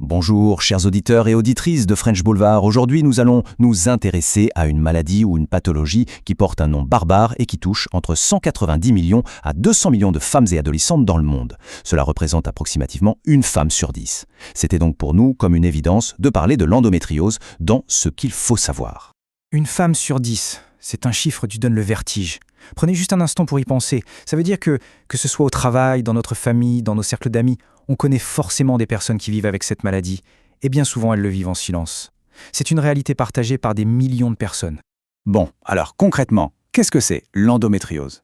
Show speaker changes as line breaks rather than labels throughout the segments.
Bonjour, chers auditeurs et auditrices de French Boulevard. Aujourd'hui, nous allons nous intéresser à une maladie ou une pathologie qui porte un nom barbare et qui touche entre 190 millions à 200 millions de femmes et adolescentes dans le monde. Cela représente approximativement une femme sur 10. C'était donc pour nous comme une évidence de parler de l'endométriose dans ce qu'il faut savoir.
Une femme sur 10, c'est un chiffre qui donne le vertige. Prenez juste un instant pour y penser. Ça veut dire que ce soit au travail, dans notre famille, dans nos cercles d'amis, on connaît forcément des personnes qui vivent avec cette maladie, et bien souvent elles le vivent en silence. C'est une réalité partagée par des millions de personnes.
Bon, alors concrètement, qu'est-ce que c'est l'endométriose?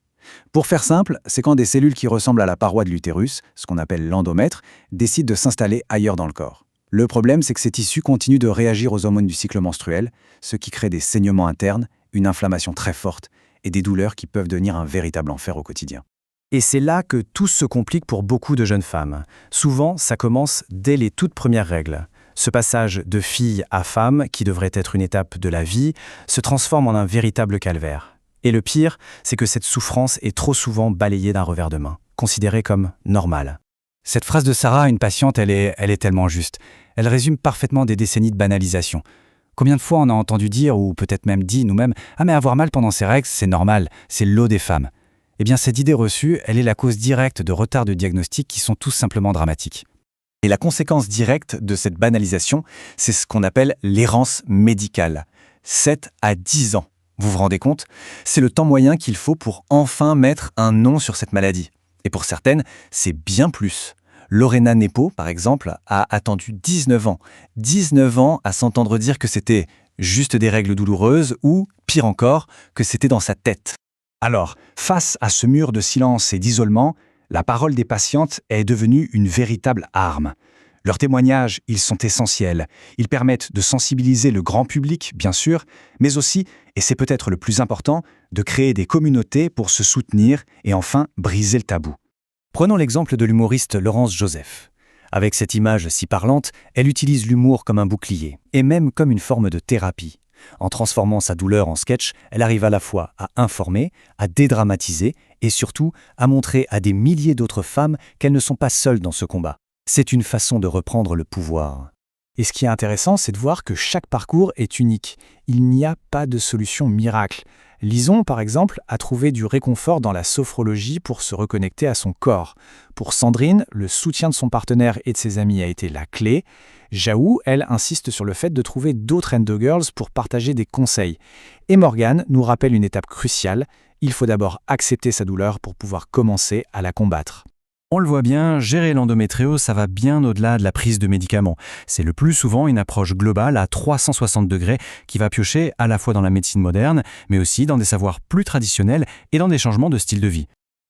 Pour faire simple, c'est quand des cellules qui ressemblent à la paroi de l'utérus, ce qu'on appelle l'endomètre, décident de s'installer ailleurs dans le corps. Le problème, c'est que ces tissus continuent de réagir aux hormones du cycle menstruel, ce qui crée des saignements internes, une inflammation très forte et des douleurs qui peuvent devenir un véritable enfer au quotidien.
Et c'est là que tout se complique pour beaucoup de jeunes femmes. Souvent, ça commence dès les toutes premières règles. Ce passage de fille à femme, qui devrait être une étape de la vie, se transforme en un véritable calvaire. Et le pire, c'est que cette souffrance est trop souvent balayée d'un revers de main, considérée comme normale. Cette phrase de Sarah, une patiente, elle est tellement juste. Elle résume parfaitement des décennies de banalisation. Combien de fois on a entendu dire, ou peut-être même dit nous-mêmes, « Ah mais avoir mal pendant ses règles, c'est normal, c'est le lot des femmes ». Eh bien, cette idée reçue, elle est la cause directe de retards de diagnostic qui sont tout simplement dramatiques.
Et la conséquence directe de cette banalisation, c'est ce qu'on appelle l'errance médicale. 7 à 10 ans. Vous vous rendez compte? C'est le temps moyen qu'il faut pour enfin mettre un nom sur cette maladie. Et pour certaines, c'est bien plus. Lorena Nepo, par exemple, a attendu 19 ans. 19 ans à s'entendre dire que c'était juste des règles douloureuses ou, pire encore, que c'était dans sa tête. Alors, face à ce mur de silence et d'isolement, la parole des patientes est devenue une véritable arme. Leurs témoignages, ils sont essentiels. Ils permettent de sensibiliser le grand public, bien sûr, mais aussi, et c'est peut-être le plus important, de créer des communautés pour se soutenir et enfin briser le tabou.
Prenons l'exemple de l'humoriste Laurence Joseph. Avec cette image si parlante, elle utilise l'humour comme un bouclier, et même comme une forme de thérapie. En transformant sa douleur en sketch, elle arrive à la fois à informer, à dédramatiser et surtout à montrer à des milliers d'autres femmes qu'elles ne sont pas seules dans ce combat. C'est une façon de reprendre le pouvoir. Et ce qui est intéressant, c'est de voir que chaque parcours est unique. Il n'y a pas de solution miracle. Lison, par exemple, a trouvé du réconfort dans la sophrologie pour se reconnecter à son corps. Pour Sandrine, le soutien de son partenaire et de ses amis a été la clé. Jaou, elle, insiste sur le fait de trouver d'autres endo-girls pour partager des conseils. Et Morgane nous rappelle une étape cruciale. Il faut d'abord accepter sa douleur pour pouvoir commencer à la combattre.
On le voit bien, gérer l'endométriose, ça va bien au-delà de la prise de médicaments. C'est le plus souvent une approche globale à 360 degrés qui va piocher à la fois dans la médecine moderne, mais aussi dans des savoirs plus traditionnels et dans des changements de style de vie.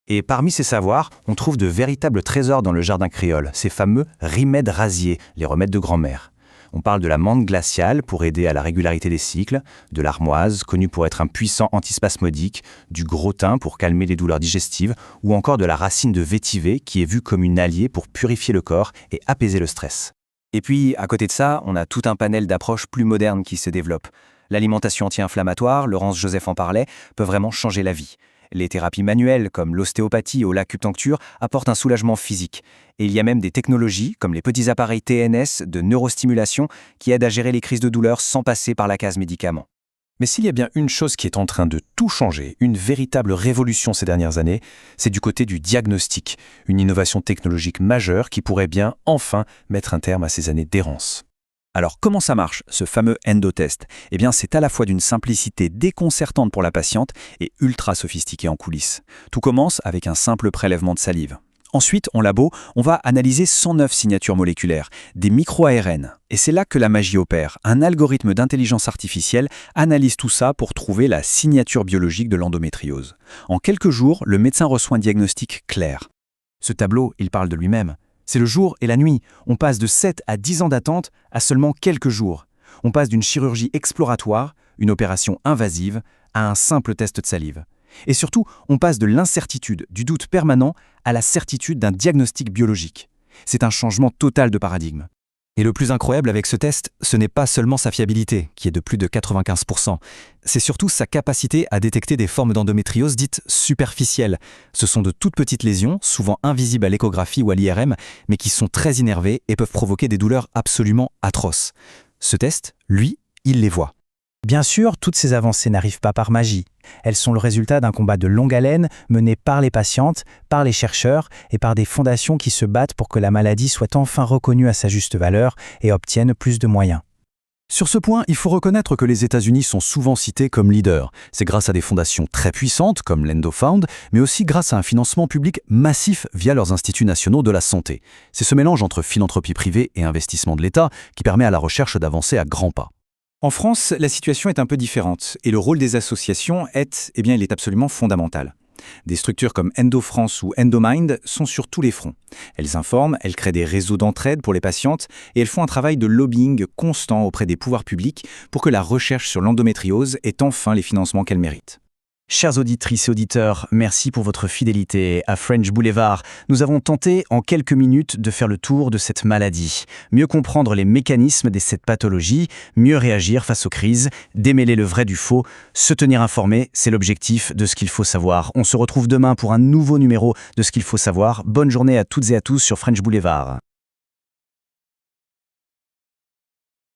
Et parmi ces savoirs, on trouve de véritables trésors dans le jardin créole, ces fameux remèdes rasiers, les remèdes de grand-mère. On parle de la menthe glaciale pour aider à la régularité des cycles, de l'armoise, connue pour être un puissant antispasmodique, du gros thym pour calmer les douleurs digestives, ou encore de la racine de vétiver qui est vue comme une alliée pour purifier le corps et apaiser le stress. Et puis, à côté de ça, on a tout un panel d'approches plus modernes qui se développent. L'alimentation anti-inflammatoire, Laurence Joseph en parlait, peut vraiment changer la vie. Les thérapies manuelles, comme l'ostéopathie ou l'acupuncture, apportent un soulagement physique. Et il y a même des technologies, comme les petits appareils TNS de neurostimulation, qui aident à gérer les crises de douleur sans passer par la case médicaments.
Mais s'il y a bien une chose qui est en train de tout changer, une véritable révolution ces dernières années, c'est du côté du diagnostic, une innovation technologique majeure qui pourrait bien enfin mettre un terme à ces années d'errance.
Alors comment ça marche, ce fameux endotest? Eh bien c'est à la fois d'une simplicité déconcertante pour la patiente et ultra sophistiqué en coulisses. Tout commence avec un simple prélèvement de salive. Ensuite, en labo, on va analyser 109 signatures moléculaires, des micro-ARN. Et c'est là que la magie opère. Un algorithme d'intelligence artificielle analyse tout ça pour trouver la signature biologique de l'endométriose. En quelques jours, le médecin reçoit un diagnostic clair.
Ce tableau, il parle de lui-même. C'est le jour et la nuit. On passe de 7 à 10 ans d'attente à seulement quelques jours. On passe d'une chirurgie exploratoire, une opération invasive, à un simple test de salive. Et surtout, on passe de l'incertitude, du doute permanent, à la certitude d'un diagnostic biologique. C'est un changement total de paradigme.
Et le plus incroyable avec ce test, ce n'est pas seulement sa fiabilité, qui est de plus de 95%, c'est surtout sa capacité à détecter des formes d'endométriose dites superficielles. Ce sont de toutes petites lésions, souvent invisibles à l'échographie ou à l'IRM, mais qui sont très innervées et peuvent provoquer des douleurs absolument atroces. Ce test, lui, il les voit.
Bien sûr, toutes ces avancées n'arrivent pas par magie. Elles sont le résultat d'un combat de longue haleine mené par les patientes, par les chercheurs et par des fondations qui se battent pour que la maladie soit enfin reconnue à sa juste valeur et obtienne plus de moyens.
Sur ce point, il faut reconnaître que les États-Unis sont souvent cités comme leaders. C'est grâce à des fondations très puissantes comme l'EndoFound, mais aussi grâce à un financement public massif via leurs instituts nationaux de la santé. C'est ce mélange entre philanthropie privée et investissement de l'État qui permet à la recherche d'avancer à grands pas.
En France, la situation est un peu différente et le rôle des associations il est absolument fondamental. Des structures comme EndoFrance ou EndoMind sont sur tous les fronts. Elles informent, elles créent des réseaux d'entraide pour les patientes et elles font un travail de lobbying constant auprès des pouvoirs publics pour que la recherche sur l'endométriose ait enfin les financements qu'elle mérite.
Chères auditrices et auditeurs, merci pour votre fidélité à French Boulevard. Nous avons tenté en quelques minutes de faire le tour de cette maladie, mieux comprendre les mécanismes de cette pathologie, mieux réagir face aux crises, démêler le vrai du faux, se tenir informé, c'est l'objectif de Ce qu'il faut savoir. On se retrouve demain pour un nouveau numéro de Ce qu'il faut savoir. Bonne journée à toutes et à tous sur French Boulevard.